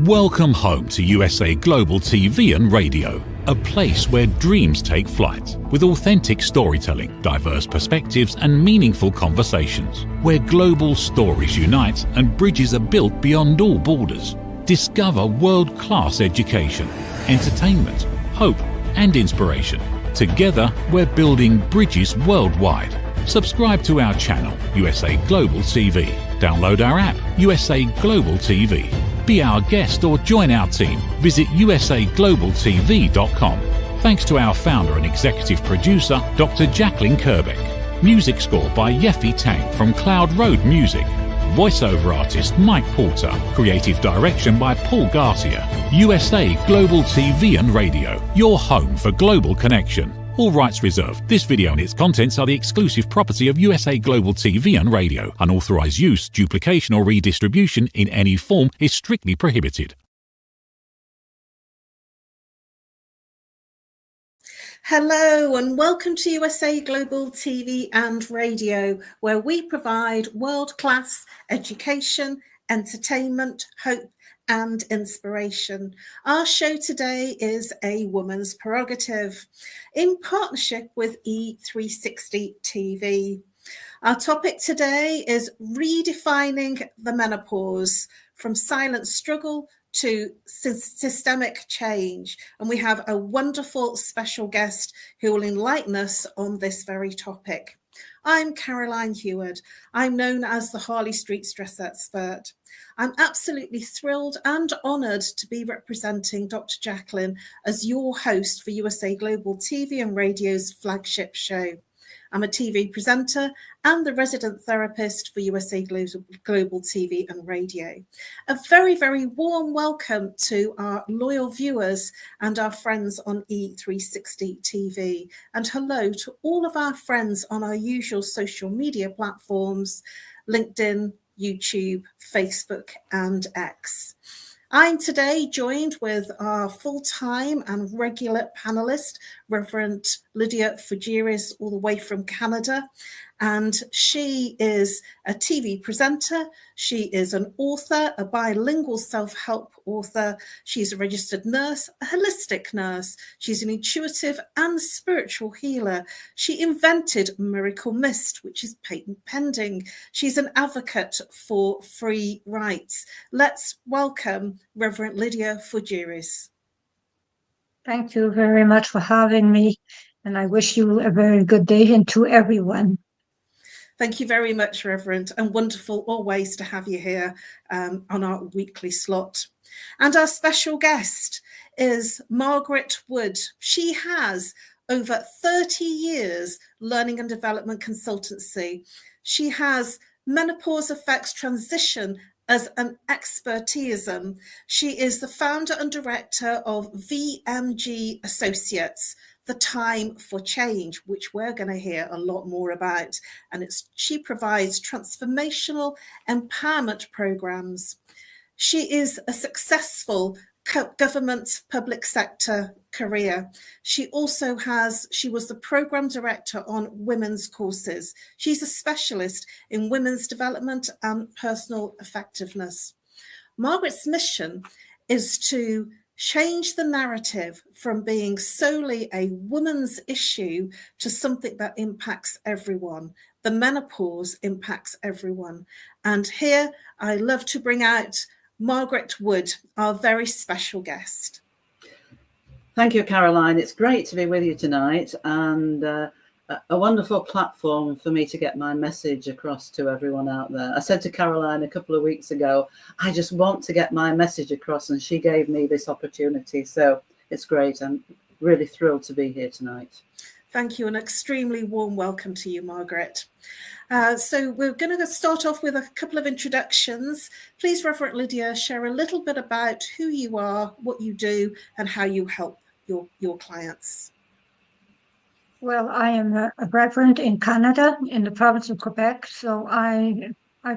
Welcome home to USA Global TV and Radio, a place where dreams take flight, with authentic storytelling, diverse perspectives and meaningful conversations, where global stories unite and bridges are built beyond all borders. Discover world-class education, entertainment, hope and inspiration. Together, we're building bridges worldwide. Subscribe to our channel, USA Global TV. Download our app, USA Global TV. Be our guest or join our team. Visit usaglobaltv.com. Thanks to our founder and executive producer, Dr. Jacqueline Kerbeck. Music score by Yeffy Tang from Cloud Road Music. Voiceover artist Mike Porter. Creative direction by Paul Garcia. USA Global TV and Radio. Your home for global connection. All rights reserved. This video and its contents are the exclusive property of USA Global TV and Radio. Unauthorized use, duplication or redistribution in any form is strictly prohibited. Hello and welcome to USA Global TV and Radio, where we provide world-class education, entertainment, hope and inspiration. Our show today is A Woman's Prerogative in partnership with E360 TV. Our topic today is redefining the menopause, from silent struggle to systemic change. And we have a wonderful special guest who will enlighten us on this very topic. I'm Caroline HEWARD. I'm known as the Harley Street Stress Expert. I'm absolutely thrilled and honoured to be representing Dr. Jacqueline as your host for USA Global TV and Radio's flagship show. I'm a TV presenter and the resident therapist for USA Global TV and Radio. A very, very warm welcome to our loyal viewers and our friends on E360 TV. And hello to all of our friends on our usual social media platforms, LinkedIn, YouTube, Facebook and X. I'm today joined with our full-time and regular panelist, Reverend LYDIA FOUGERES, all the way from Canada. And she is a TV presenter. She is an author, a bilingual self-help author. She's a registered nurse, a holistic nurse. She's an intuitive and spiritual healer. She invented Miracle Mist, which is patent pending. She's an advocate for free rights. Let's welcome Reverend LYDIA FOUGERES. Thank you very much for having me, and I wish you a very good day, and to everyone. Thank you very much, Reverend, and wonderful always to have you here on our weekly slot. And our special guest is Margaret Wood. She has over 30 years learning and development consultancy. She has menopause effects transition as an expertise. She is the founder and director of VMG Associates, The Time for Change, which we're going to hear a lot more about. And she provides transformational empowerment programs. She is a successful government public sector career. She was the program director on women's courses. She's a specialist in women's development and personal effectiveness. Margaret's mission is to change the narrative from being solely a woman's issue to something that impacts everyone. The menopause impacts everyone. And here I love to bring out Margaret Wood, our very special guest. Thank you, Caroline. It's great to be with you tonight, and a wonderful platform for me to get my message across to everyone out there. I said to Caroline a couple of weeks ago, I just want to get my message across, and she gave me this opportunity. So it's great. I'm really thrilled to be here tonight. Thank you. An extremely warm welcome to you, Margaret. So we're going to start off with a couple of introductions. Please, Reverend LYDIA, share a little bit about who you are, what you do, and how you help your clients. Well, I am a reverend in Canada, in the province of Quebec. So I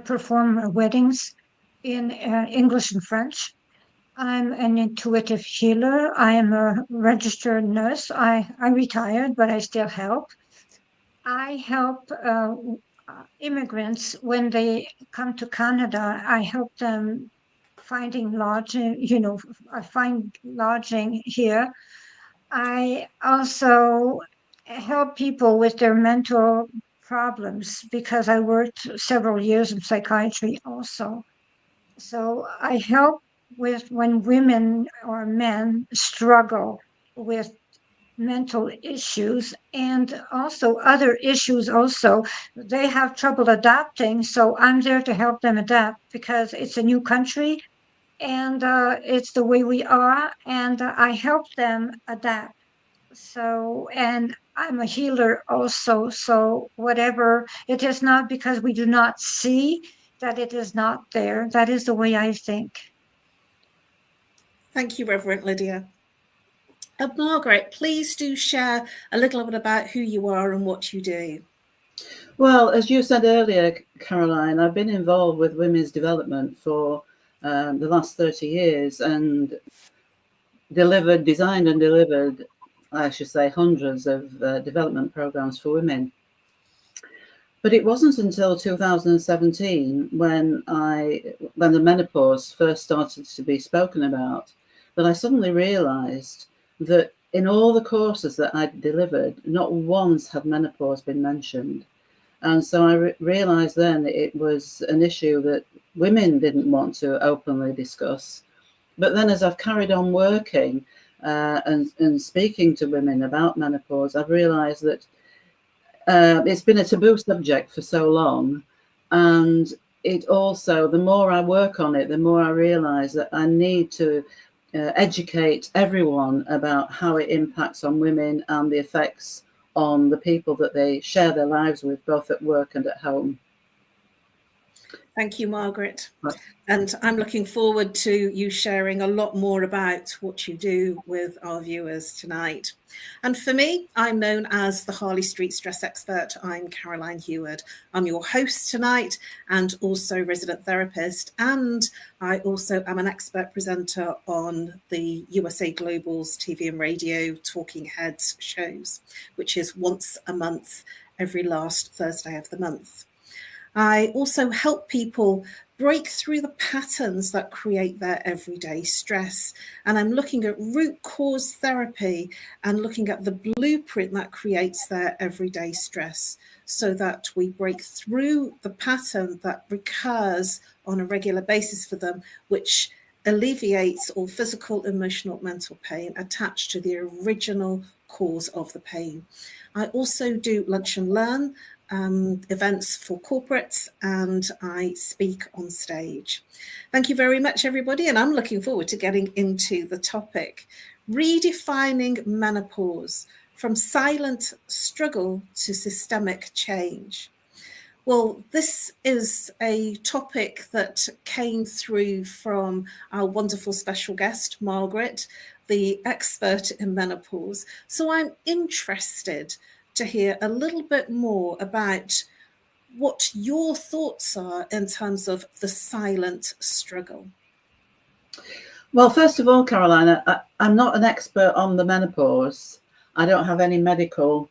perform weddings in English and French. I'm an intuitive healer. I am a registered nurse. I retired, but I still help. I help immigrants when they come to Canada. I help them finding lodging, I find lodging here. I also help people with their mental problems because I worked several years in psychiatry also. So I help with when women or men struggle with mental issues and also other issues also. They have trouble adapting, so I'm there to help them adapt because it's a new country and it's the way we are, and I help them adapt. So, and I'm a healer also, so whatever, it is not because we do not see that it is not there. That is the way I think. Thank you, Reverend Lydia. Margaret, please do share a little bit about who you are and what you do. Well, as you said earlier, Caroline, I've been involved with women's development for the last 30 years and designed and delivered, I should say, hundreds of development programs for women. But it wasn't until 2017 when the menopause first started to be spoken about that I suddenly realized that in all the courses that I'd delivered, not once had menopause been mentioned. And so I realized then that it was an issue that women didn't want to openly discuss. But then as I've carried on working and speaking to women about menopause, I've realized that it's been a taboo subject for so long. And it also, the more I work on it, the more I realize that I need to educate everyone about how it impacts on women and the effects on the people that they share their lives with, both at work and at home. Thank you, Margaret. And I'm looking forward to you sharing a lot more about what you do with our viewers tonight. And for me, I'm known as the Harley Street Stress Expert. I'm Caroline HEWARD. I'm your host tonight and also resident therapist. And I also am an expert presenter on the USA Global's TV and radio Talking Heads shows, which is once a month, every last Thursday of the month. I also help people break through the patterns that create their everyday stress. And I'm looking at root cause therapy and looking at the blueprint that creates their everyday stress so that we break through the pattern that recurs on a regular basis for them, which alleviates all physical, emotional, mental pain attached to the original cause of the pain. I also do lunch and learn events for corporates, and I speak on stage. Thank you very much, everybody, and I'm looking forward to getting into the topic. Redefining menopause, from silent struggle to systemic change. Well, this is a topic that came through from our wonderful special guest, Margaret, the expert in menopause. So I'm interested to hear a little bit more about what your thoughts are in terms of the silent struggle. Well, first of all, Caroline, I'm not an expert on the menopause. I don't have any medical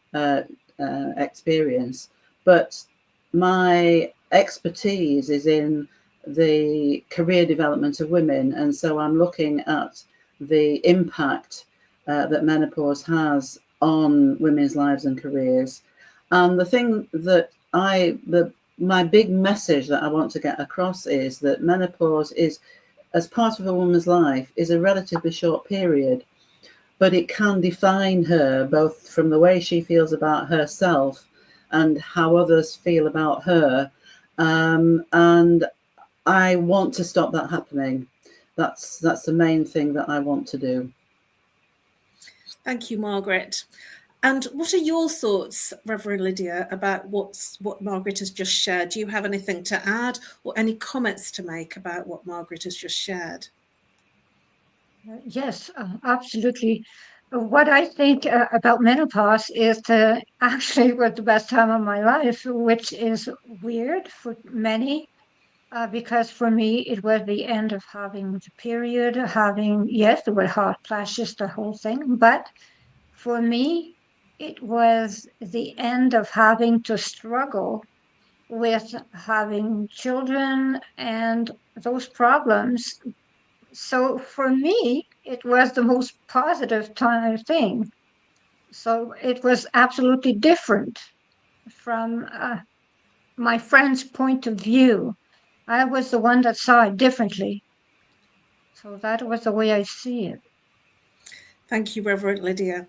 experience, but my expertise is in the career development of women. And so I'm looking at the impact that menopause has on women's lives and careers. And the thing that my big message that I want to get across is that menopause is, as part of a woman's life, is a relatively short period, but it can define her both from the way she feels about herself and how others feel about her. And I want to stop that happening. That's the main thing that I want to do. Thank you, Margaret. And what are your thoughts, Reverend Lydia, about what Margaret has just shared? Do you have anything to add or any comments to make about what Margaret has just shared? Yes, absolutely. What I think about menopause is actually was the best time of my life, which is weird for many. Because for me, it was the end of having the period, yes, there were hot flashes, the whole thing. But for me, it was the end of having to struggle with having children and those problems So for me, it was the most positive thing. So it was absolutely different from my friend's point of view. I was the one that saw it differently. So that was the way I see it. Thank you, Reverend Lydia.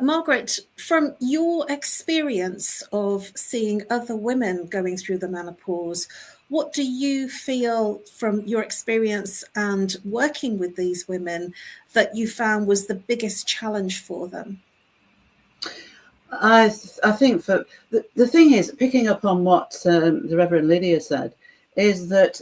Margaret, from your experience of seeing other women going through the menopause, what do you feel from your experience and working with these women that you found was the biggest challenge for them? I think for the thing is, picking up on what the Reverend Lydia said, is that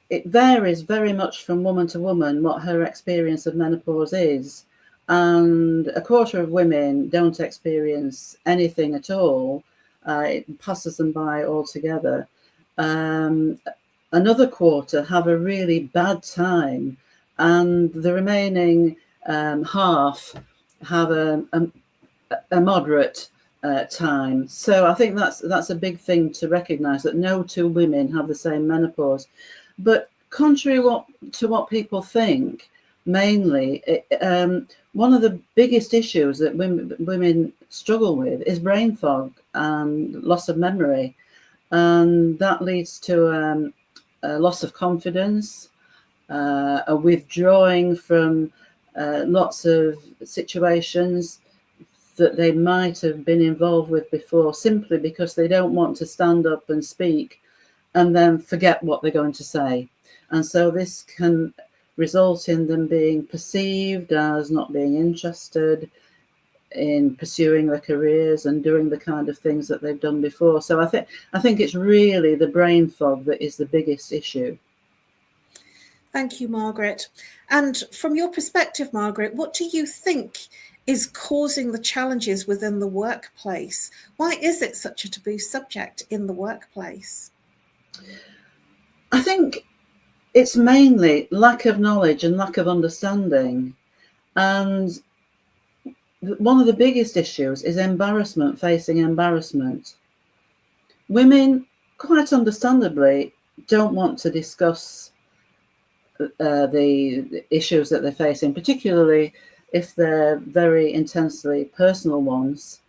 it varies very much from woman to woman what her experience of menopause is. And a quarter of women don't experience anything at all. It passes them by altogether. Another quarter have a really bad time, and the remaining half have a moderate time. So I think that's a big thing to recognise, that no two women have the same menopause. But contrary to what people think, mainly, one of the biggest issues that women struggle with is brain fog and loss of memory. And that leads to a loss of confidence, a withdrawing from lots of situations that they might have been involved with before, simply because they don't want to stand up and speak and then forget what they're going to say. And so this can result in them being perceived as not being interested in pursuing their careers and doing the kind of things that they've done before. So I think it's really the brain fog that is the biggest issue. Thank you, Margaret. And from your perspective, Margaret, what do you think is causing the challenges within the workplace? Why is it such a taboo subject in the workplace? I think it's mainly lack of knowledge and lack of understanding. And one of the biggest issues is embarrassment, facing embarrassment. Women, quite understandably, don't want to discuss the issues that they're facing, particularly if they're very intensely personal ones.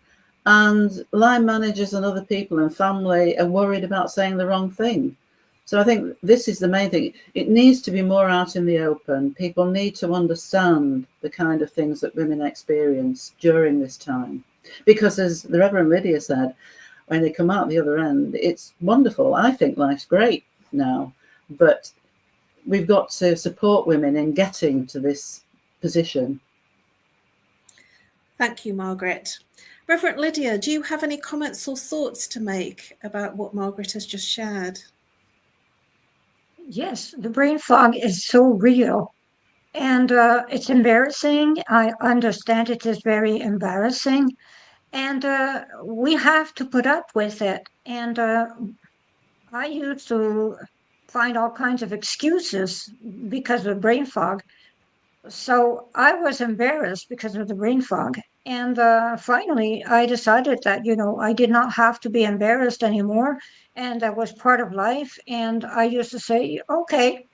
And line managers and other people and family are worried about saying the wrong thing. So I think this is the main thing. It needs to be more out in the open. People need to understand the kind of things that women experience during this time. Because as the Reverend Lydia said, when they come out the other end, it's wonderful. I think life's great now. But we've got to support women in getting to this position. Thank you, Margaret. Reverend Lydia, do you have any comments or thoughts to make about what Margaret has just shared? Yes, the brain fog is so real, and it's embarrassing. I understand it is very embarrassing, and we have to put up with it. And I used to find all kinds of excuses because of brain fog. So I was embarrassed because of the brain fog. And finally, I decided that, I did not have to be embarrassed anymore. And that was part of life. And I used to say, okay,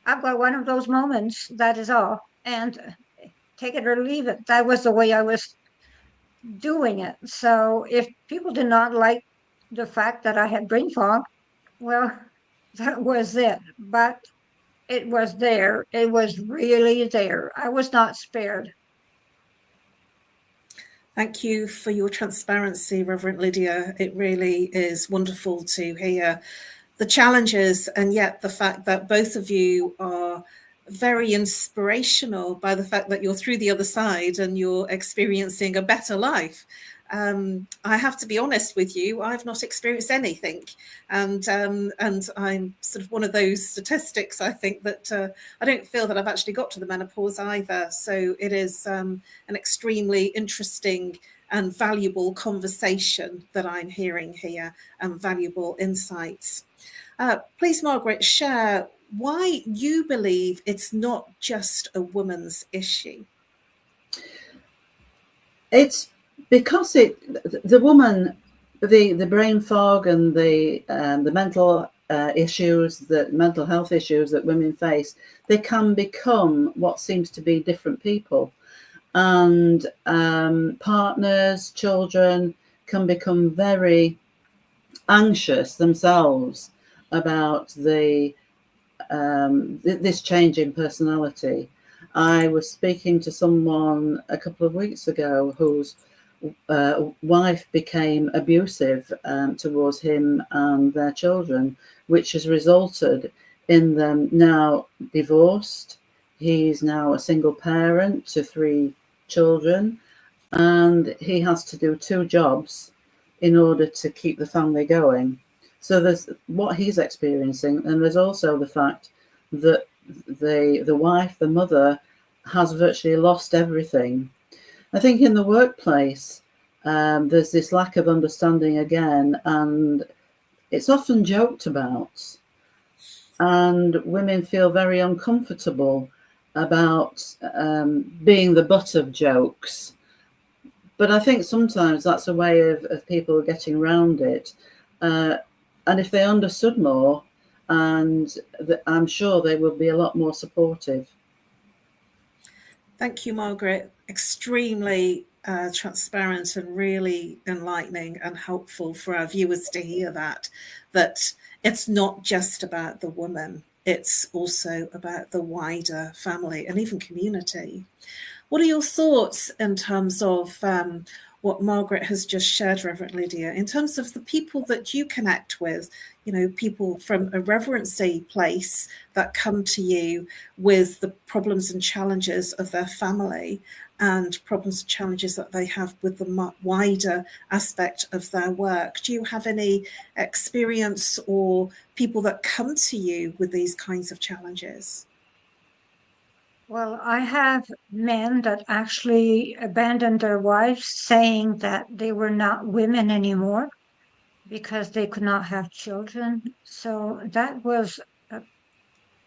I've got one of those moments. That is all. And take it or leave it. That was the way I was doing it. So if people did not like the fact that I had brain fog, well, that was it. But it was there. It was really there. I was not spared. Thank you for your transparency, Reverend Lydia. It really is wonderful to hear the challenges, and yet the fact that both of you are very inspirational by the fact that you're through the other side and you're experiencing a better life. I have to be honest with you, I've not experienced anything. And I'm sort of one of those statistics, I think, that I don't feel that I've actually got to the menopause either. So it is an extremely interesting and valuable conversation that I'm hearing here, and valuable insights. Please, Margaret, share why you believe it's not just a woman's issue. It's because the woman, the brain fog and the mental mental health issues that women face, they can become what seems to be different people. And partners, children can become very anxious themselves about this change in personality. I was speaking to someone a couple of weeks ago whose wife became abusive towards him and their children, which has resulted in them now divorced. He's now a single parent to 3 children, and he has to do 2 jobs in order to keep the family going. So there's what he's experiencing, and there's also the fact that the wife, the mother, has virtually lost everything. I think in the workplace, there's this lack of understanding again, and it's often joked about. And women feel very uncomfortable about being the butt of jokes. But I think sometimes that's a way of people getting around it. And if they understood more, and I'm sure they would be a lot more supportive. Thank you, Margaret. Extremely transparent and really enlightening and helpful for our viewers to hear that it's not just about the woman, it's also about the wider family and even community. What are your thoughts in terms of what Margaret has just shared, Reverend Lydia, in terms of the people that you connect with, people from a reverency place that come to you with the problems and challenges of their family and problems and challenges that they have with the wider aspect of their work? Do you have any experience or people that come to you with these kinds of challenges? Well, I have men that actually abandoned their wives, saying that they were not women anymore because they could not have children. So that was a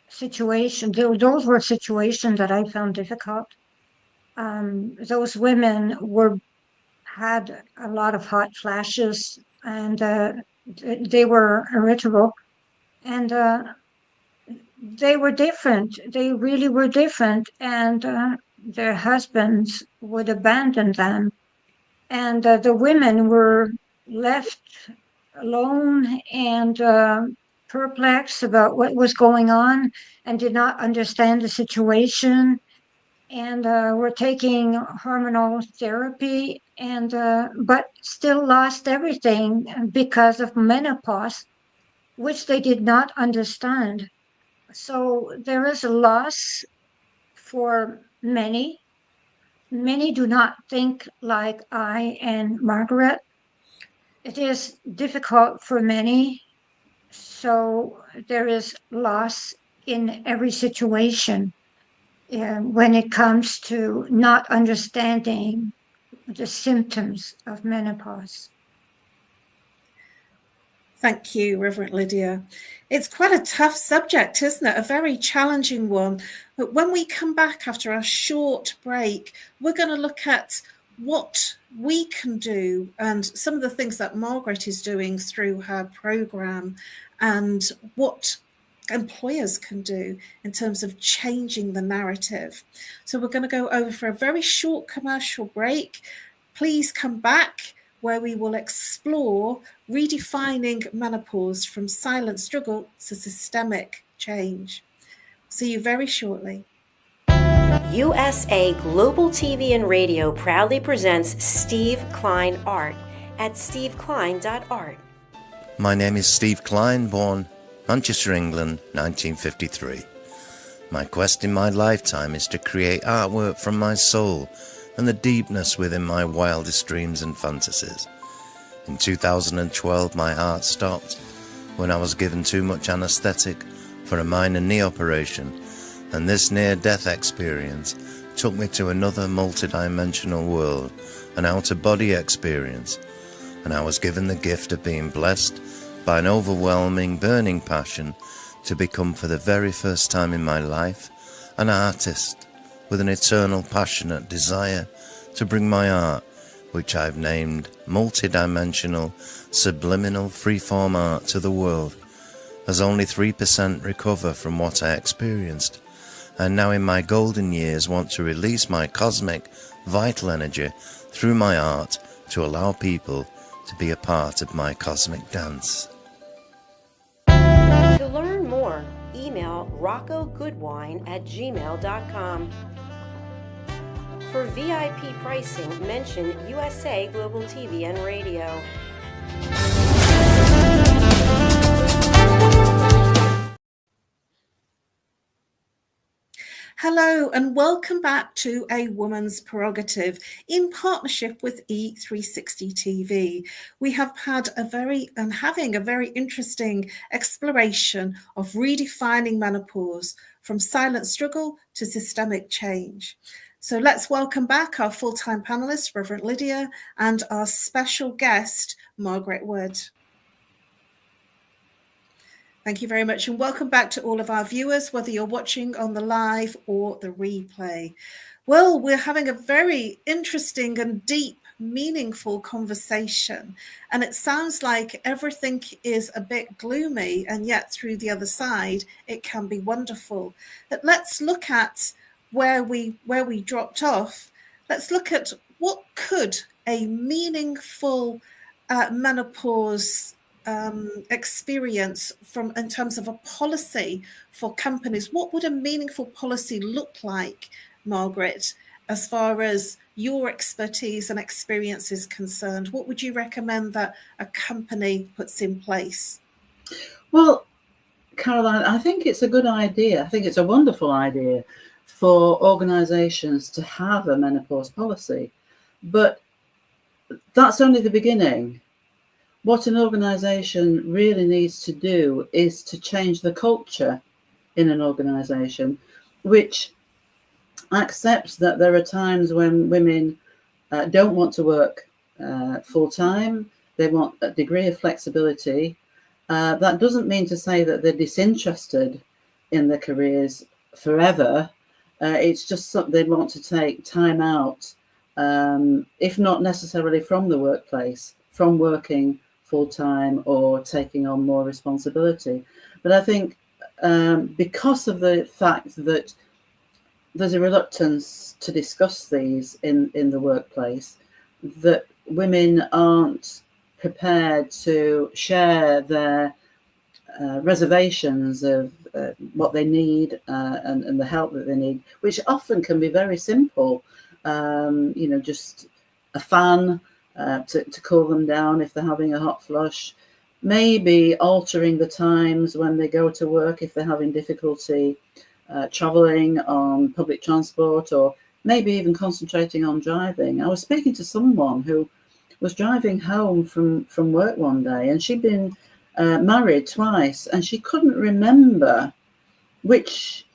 situation. Those were situations that I found difficult. Those women had a lot of hot flashes, and they were irritable, and they were different. They really were different, and their husbands would abandon them, and the women were left alone and perplexed about what was going on and did not understand the situation, and were taking hormonal therapy, and but still lost everything because of menopause, which they did not understand. So there is a loss for many. Many do not think like I and Margaret. It is difficult for many. So there is loss in every situation when it comes to not understanding the symptoms of menopause. Thank you, Reverend Lydia. It's quite a tough subject, isn't it? A very challenging one. But when we come back after our short break, we're going to look at what we can do and some of the things that Margaret is doing through her program and what employers can do in terms of changing the narrative. So we're going to go over for a very short commercial break. Please come back, where we will explore redefining menopause from silent struggle to systemic change. See you very shortly. USA Global TV and Radio proudly presents Steve Klein Art at steveklein.art. My name is Steve Klein, born Manchester, England, 1953. My quest in my lifetime is to create artwork from my soul and the deepness within my wildest dreams and fantasies. In 2012, my heart stopped when I was given too much anesthetic for a minor knee operation, and this near-death experience took me to another multidimensional world, an out-of-body experience, and I was given the gift of being blessed by an overwhelming, burning passion to become, for the very first time in my life, an artist with an eternal, passionate desire to bring my art, which I've named multidimensional, subliminal, freeform art, to the world. as only 3% recover from what I experienced, and now in my golden years want to release my cosmic, vital energy through my art to allow people to be a part of my cosmic dance. To learn more, email roccogoodwine@gmail.com. For VIP pricing, mention USA Global TV and Radio. Hello and welcome back to A Woman's Prerogative in partnership with E360 TV. We have had having a very interesting exploration of redefining menopause from silent struggle to systemic change. So let's welcome back our full-time panelist, Reverend LYDIA, and our special guest, Margaret Wood. Thank you very much, and welcome back to all of our viewers, whether you're watching on the live or the replay. Well, we're having a very interesting and deep, meaningful conversation, and it sounds like everything is a bit gloomy, and yet through the other side, it can be wonderful. But let's look at where we dropped off. Let's look at what could a meaningful menopause experience in terms of a policy for companies. What would a meaningful policy look like, Margaret, as far as your expertise and experience is concerned? What would you recommend that a company puts in place? Well, Caroline, I think it's a good idea. I think it's a wonderful idea for organisations to have a menopause policy, but that's only the beginning. What an organisation really needs to do is to change the culture in an organisation, which accepts that there are times when women don't want to work full-time. They want a degree of flexibility. That doesn't mean to say that they're disinterested in their careers forever. It's just something they want to take time out, if not necessarily from the workplace, from working full-time or taking on more responsibility. But I think because of the fact that there's a reluctance to discuss these in the workplace, that women aren't prepared to share their reservations of what they need and the help that they need, which often can be very simple, just a fan, to cool them down if they're having a hot flush, maybe altering the times when they go to work if they're having difficulty traveling on public transport, or maybe even concentrating on driving. I was speaking to someone who was driving home from work one day, and she'd been married twice, and she couldn't remember which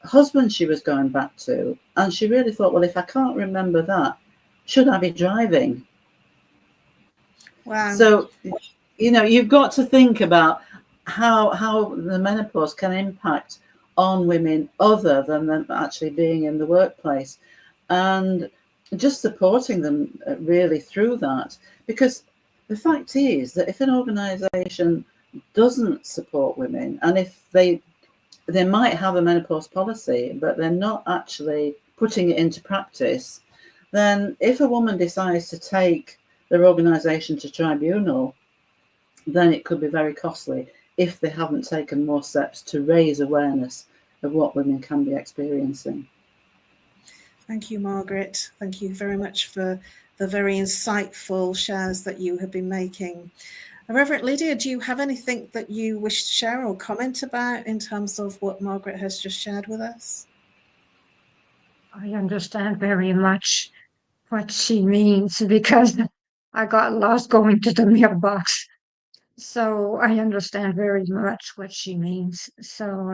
husband she was going back to. And she really thought, well, if I can't remember that, should I be driving? Wow. So, you've got to think about how the menopause can impact on women other than them actually being in the workplace, and just supporting them really through that. Because the fact is that if an organisation doesn't support women, and if they might have a menopause policy, but they're not actually putting it into practice, then if a woman decides to take their organisation to tribunal, then it could be very costly if they haven't taken more steps to raise awareness of what women can be experiencing. Thank you, Margaret. Thank you very much for the very insightful shares that you have been making. Reverend LYDIA, do you have anything that you wish to share or comment about in terms of what Margaret has just shared with us? I understand very much what she means, because I got lost going to the mailbox. So I understand very much what she means. So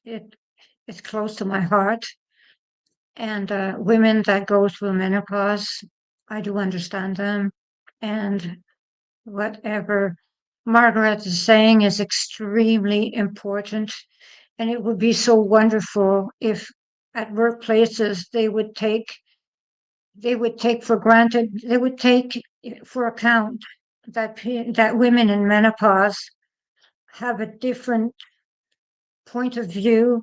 it's close to my heart. And women that go through menopause, I do understand them. And whatever Margaret is saying is extremely important. And it would be so wonderful if at workplaces they would take for granted, they would take for account that women in menopause have a different point of view,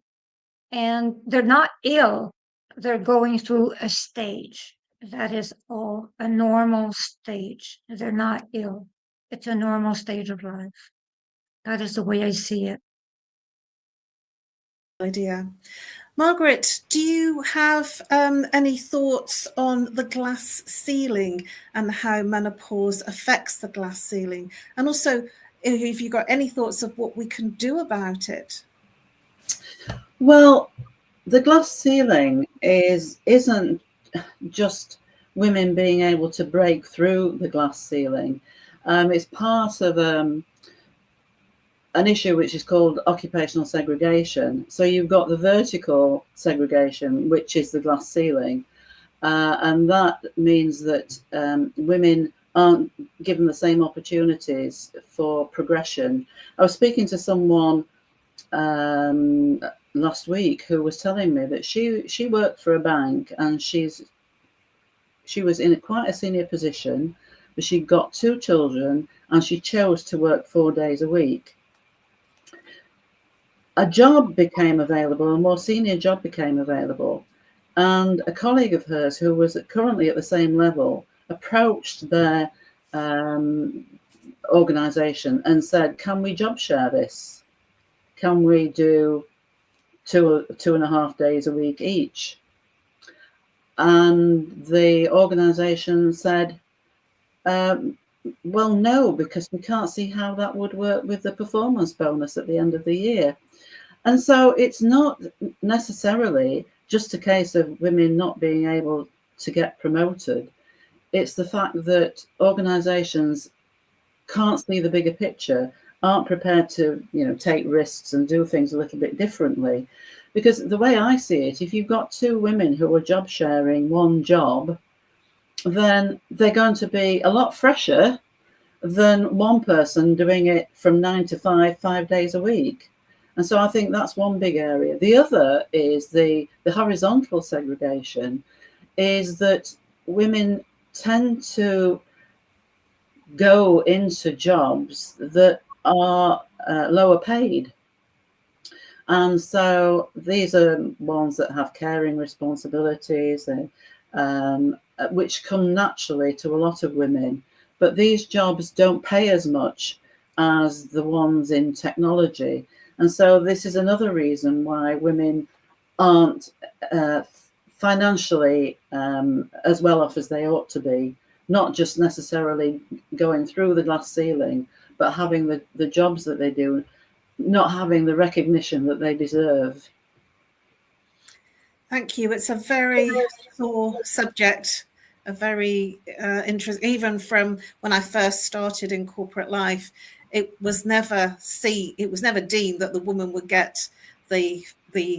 and they're not ill. They're going through a stage. That is all a normal stage. They're not ill. It's a normal stage of life. That is the way I see it. Idea. Margaret, do you have any thoughts on the glass ceiling and how menopause affects the glass ceiling? And also, have you got any thoughts of what we can do about it? Well, the glass ceiling isn't just women being able to break through the glass ceiling. It's part of an issue which is called occupational segregation. So you've got the vertical segregation, which is the glass ceiling, and that means that women aren't given the same opportunities for progression. I was speaking to someone last week who was telling me that she worked for a bank, and she was in quite a senior position, but she got 2 children, and she chose to work 4 days a week. A job became available, a more senior job became available, and a colleague of hers who was currently at the same level approached their organisation and said, can we job share this? Can we do 2.5 days a week each? And the organisation said, well, no, because we can't see how that would work with the performance bonus at the end of the year. And so it's not necessarily just a case of women not being able to get promoted. It's the fact that organisations can't see the bigger picture, aren't prepared to, take risks and do things a little bit differently. Because the way I see it, if you've got 2 women who are job sharing one job, then they're going to be a lot fresher than one person doing it from 9 to 5 days a week. And so I think that's one big area. The other is the horizontal segregation, is that women tend to go into jobs that are lower paid. And so these are ones that have caring responsibilities, which come naturally to a lot of women. But these jobs don't pay as much as the ones in technology. And so this is another reason why women aren't financially as well off as they ought to be, not just necessarily going through the glass ceiling, but having the jobs that they do, not having the recognition that they deserve. Thank you. It's a very sore subject, a very interesting, even from when I first started in corporate life. It was never deemed that the woman would get the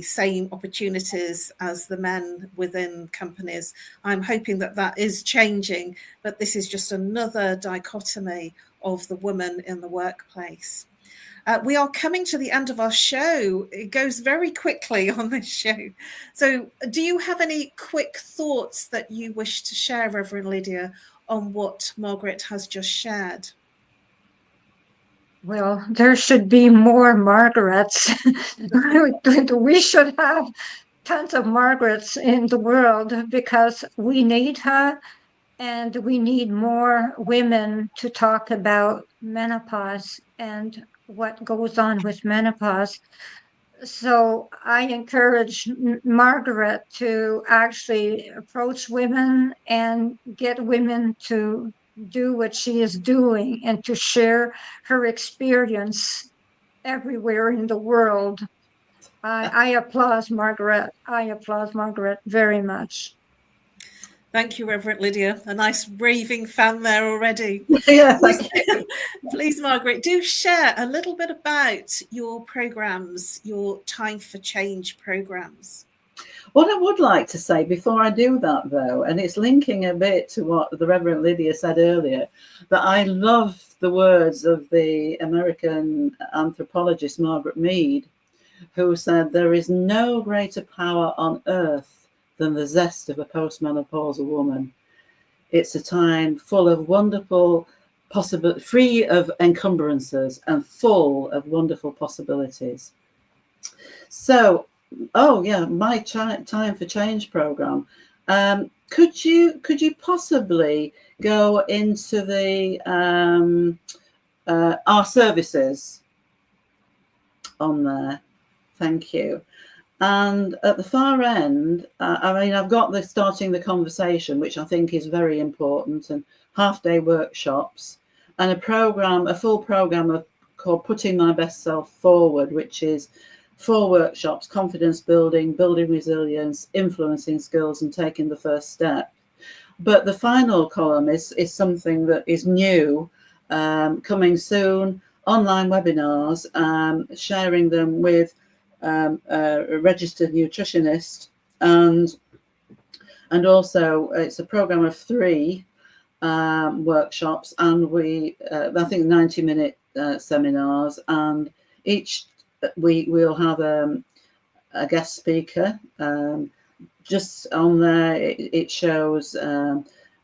same opportunities as the men within companies. I'm hoping that is changing, but this is just another dichotomy of the woman in the workplace. We are coming to the end of our show. It goes very quickly on this show. So do you have any quick thoughts that you wish to share, Reverend Lydia, on what Margaret has just shared? Well, there should be more Margarets. We should have tons of Margarets in the world because we need her, and we need more women to talk about menopause and what goes on with menopause. So I encourage Margaret to actually approach women and get women to do what she is doing and to share her experience everywhere in the world. I applaud Margaret. I applaud Margaret very much. Thank you, Reverend Lydia. A nice raving fan there already. Yeah, thank you. Please, Margaret, do share a little bit about your programs, your Time for Change programs. What I would like to say before I do that, though, and it's linking a bit to what the Reverend Lydia said earlier, that I love the words of the American anthropologist Margaret Mead, who said, there is no greater power on earth than the zest of a postmenopausal woman. It's a time full of wonderful free of encumbrances and full of wonderful possibilities. So, oh yeah, my Time for Change program. Could you possibly go into the our services on there? Thank you. And at the far end, I mean, I've got the starting the conversation, which I think is very important, and half-day workshops, and a full program called Putting My Best Self Forward, which is 4 workshops: confidence building, building resilience, influencing skills, and taking the first step. But the final column is something that is new, coming soon, online webinars, sharing them with a registered nutritionist, and also it's a program of 3 workshops, and I think 90-minute seminars, and each we'll have a guest speaker. Just on there, it shows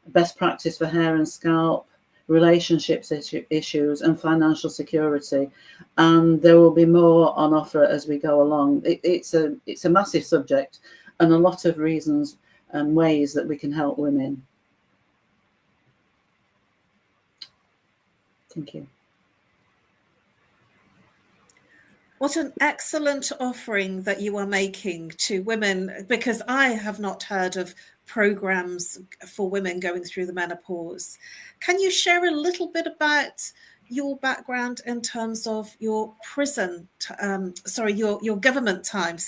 best practice for hair and scalp, relationships issues, and financial security, and there will be more on offer as we go along. It's a massive subject, and a lot of reasons and ways that we can help women. Thank you. What an excellent offering that you are making to women, because I have not heard of programs for women going through the menopause. Can you share a little bit about your background in terms of your your government time,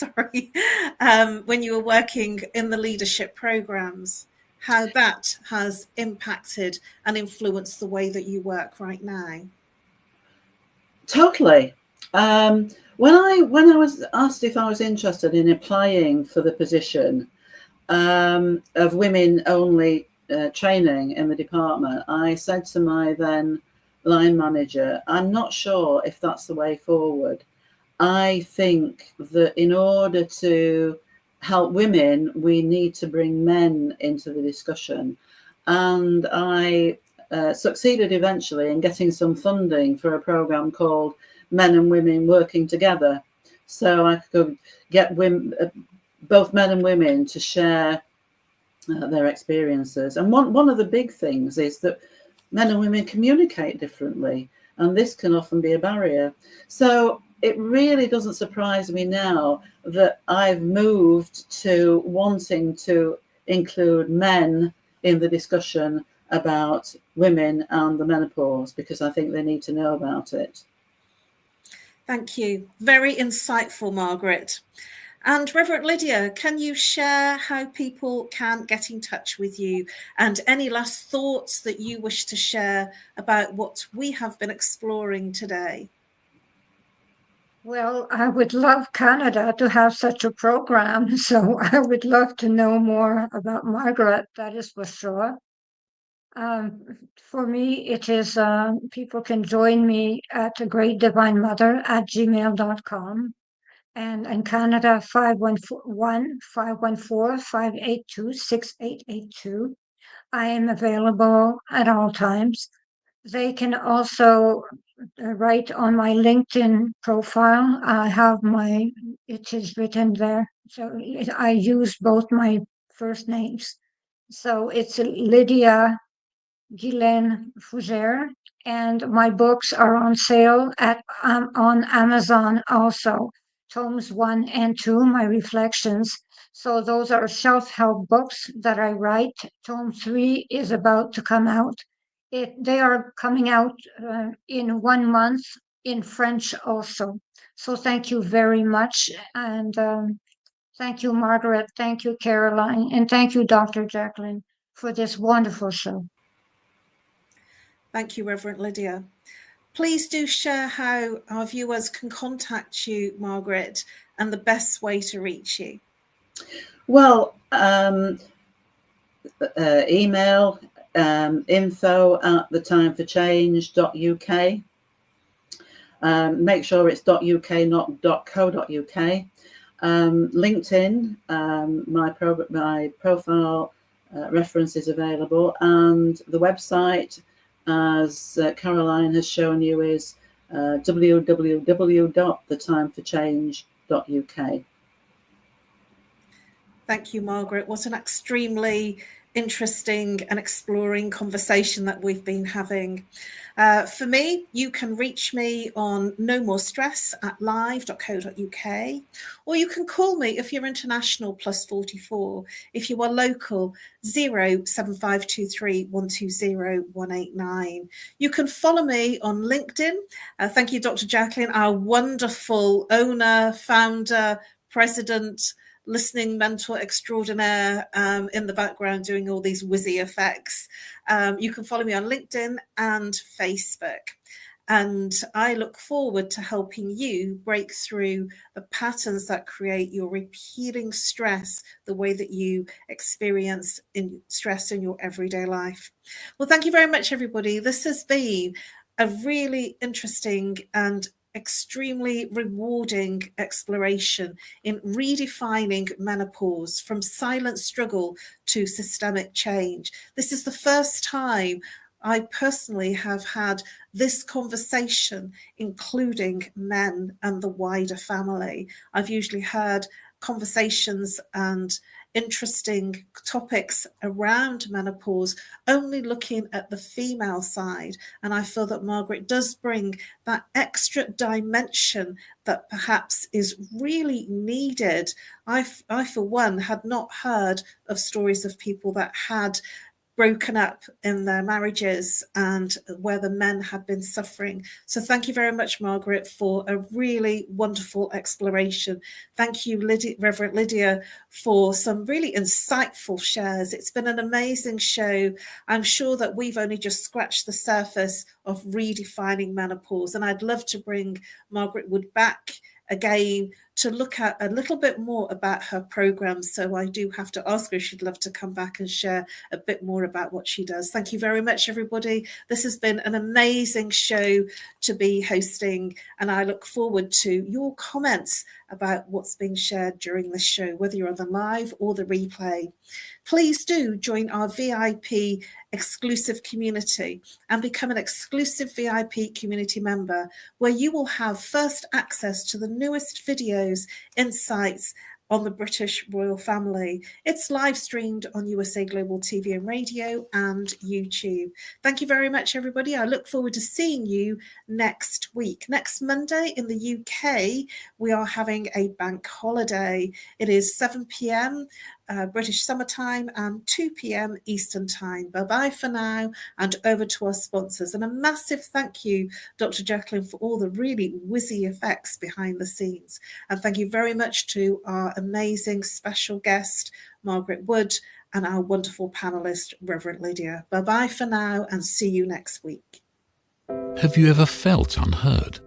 when you were working in the leadership programs, how that has impacted and influenced the way that you work right now? Totally. When I was asked if I was interested in applying for the position of women only training in the department, I said to my then line manager, I'm not sure if that's the way forward. I think that in order to help women, we need to bring men into the discussion. And I succeeded eventually in getting some funding for a program called Men and Women Working Together. So I could get women, both men and women, to share their experiences. And one of the big things is that men and women communicate differently, and this can often be a barrier. So it really doesn't surprise me now that I've moved to wanting to include men in the discussion about women and the menopause, because I think they need to know about it. Thank you. Very insightful, Margaret. And Reverend Lydia, can you share how people can get in touch with you, and any last thoughts that you wish to share about what we have been exploring today? Well, I would love Canada to have such a program, so I would love to know more about Margaret, that is for sure. For me, it is, people can join me at greatdivinemother@gmail.com. And in Canada, 514-582-6882. I am available at all times. They can also write on my LinkedIn profile. I have it is written there. So I use both my first names. So it's Lydia Guylaine Fougere, and my books are on sale on Amazon also. Tomes 1 and 2, my reflections. So those are self-help books that I write. Tome 3 is about to come out. They are coming out in 1 month in French also. So thank you very much. And thank you, Margaret. Thank you, Caroline. And thank you, Dr. Jacqueline, for this wonderful show. Thank you, Reverend Lydia. Please do share how our viewers can contact you, Margaret, and the best way to reach you. Well, email info@thetimeforchange.uk. Make sure it's .uk, not .co.uk. LinkedIn, my profile reference is available, and the website as Caroline has shown you, is www.thetimeforchange.uk. Thank you, Margaret. What an extremely interesting and exploring conversation that we've been having. For me, you can reach me on No More Stress at live.co.uk, or you can call me if you're international, +44. If you are local, 07523 120 189. You can follow me on LinkedIn. Thank you, Dr. Jacqueline, our wonderful owner, founder, president, listening mentor extraordinaire in the background doing all these whizzy effects. You can follow me on LinkedIn and Facebook. And I look forward to helping you break through the patterns that create your repeating stress, the way that you experience stress in your everyday life. Well, thank you very much, everybody. This has been a really interesting and extremely rewarding exploration in redefining menopause, from silent struggle to systemic change. This is the first time I personally have had this conversation, including men and the wider family. I've usually heard conversations and interesting topics around menopause only looking at the female side, and I feel that Margaret does bring that extra dimension that perhaps is really needed. I for one had not heard of stories of people that had broken up in their marriages and where the men had been suffering. So thank you very much, Margaret, for a really wonderful exploration. Thank you, Reverend Lydia, for some really insightful shares. It's been an amazing show. I'm sure that we've only just scratched the surface of redefining menopause, and I'd love to bring Margaret Wood back again to look at a little bit more about her program. So I do have to ask her if she'd love to come back and share a bit more about what she does. Thank you very much, everybody. This has been an amazing show to be hosting, and I look forward to your comments about what's being shared during this show, whether you're on the live or the replay. Please do join our VIP exclusive community and become an exclusive VIP community member, where you will have first access to the newest videos, insights on the British royal family. It's live streamed on USA Global TV and Radio and YouTube. Thank you very much, everybody. I look forward to seeing you next week. Next Monday in the UK, we are having a bank holiday. It is 7 p.m. British summertime and 2 p.m. Eastern time. Bye-bye for now, and over to our sponsors. And a massive thank you, Dr. Jacqueline, for all the really whizzy effects behind the scenes. And thank you very much to our amazing special guest, Margaret Wood, and our wonderful panelist, Reverend Lydia. Bye-bye for now, and see you next week. Have you ever felt unheard?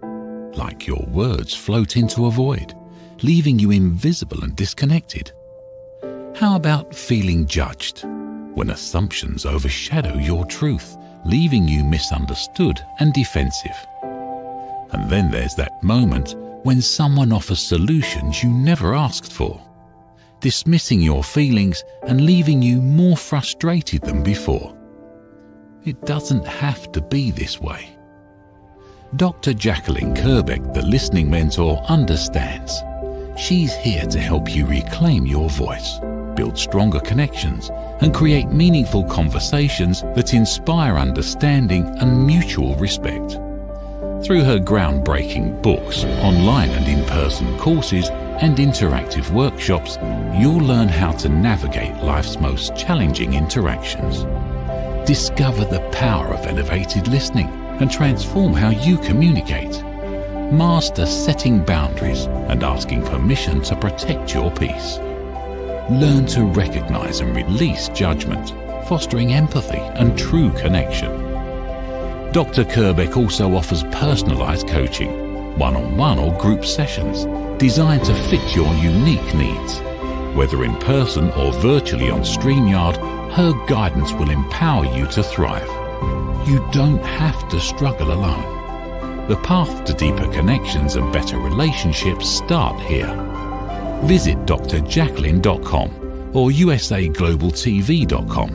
Like your words float into a void, leaving you invisible and disconnected? How about feeling judged, when assumptions overshadow your truth, leaving you misunderstood and defensive? And then there's that moment when someone offers solutions you never asked for, dismissing your feelings and leaving you more frustrated than before. It doesn't have to be this way. Dr. Jacqueline Kerbeck, the listening mentor, understands. She's here to help you reclaim your voice, build stronger connections, and create meaningful conversations that inspire understanding and mutual respect. Through her groundbreaking books, online and in-person courses, and interactive workshops, you'll learn how to navigate life's most challenging interactions. Discover the power of elevated listening and transform how you communicate. Master setting boundaries and asking permission to protect your peace. Learn to recognize and release judgment, fostering empathy and true connection. Dr. Kerbeck also offers personalized coaching, one-on-one or group sessions, designed to fit your unique needs. Whether in person or virtually on StreamYard, her guidance will empower you to thrive. You don't have to struggle alone. The path to deeper connections and better relationships start here. Visit drjacqueline.com or usaglobaltv.com.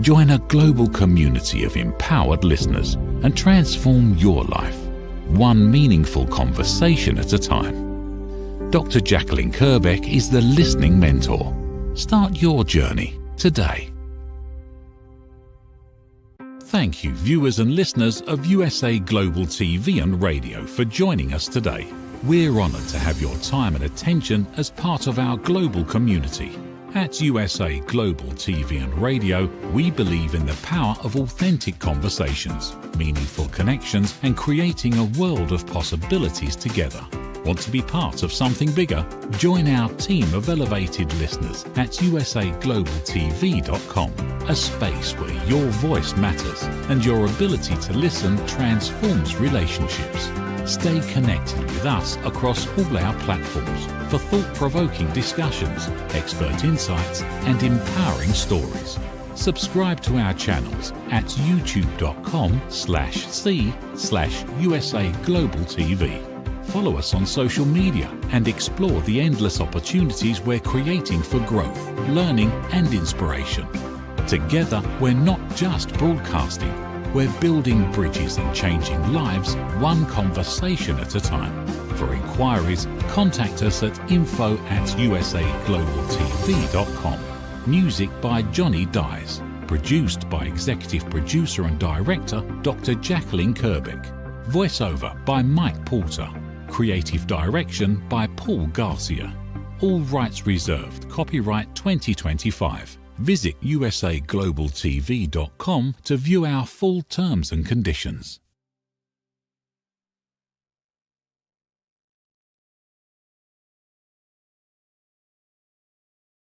Join a global community of empowered listeners and transform your life, one meaningful conversation at a time. Dr. Jacqueline Kerbeck is the listening mentor. Start your journey today. Thank you, viewers and listeners of USA Global TV and Radio, for joining us today. We're honoured to have your time and attention as part of our global community. At USA Global TV and Radio, we believe in the power of authentic conversations, meaningful connections, and creating a world of possibilities together. Want to be part of something bigger? Join our team of elevated listeners at usaglobaltv.com, a space where your voice matters and your ability to listen transforms relationships. Stay connected with us across all our platforms for thought-provoking discussions, expert insights, and empowering stories. Subscribe to our channels at youtube.com/c/USA-Global-TV. Follow us on social media and explore the endless opportunities we're creating for growth, learning, and inspiration. Together, we're not just broadcasting, we're building bridges and changing lives one conversation at a time. For inquiries, contact us at info@usaglobaltv.com. Music by Johnny Dyes. Produced by Executive Producer and Director Dr. Jacqueline Kerbeck. Voiceover by Mike Porter. Creative direction by Paul Garcia. All rights reserved. Copyright 2025. Visit usaglobaltv.com to view our full terms and conditions.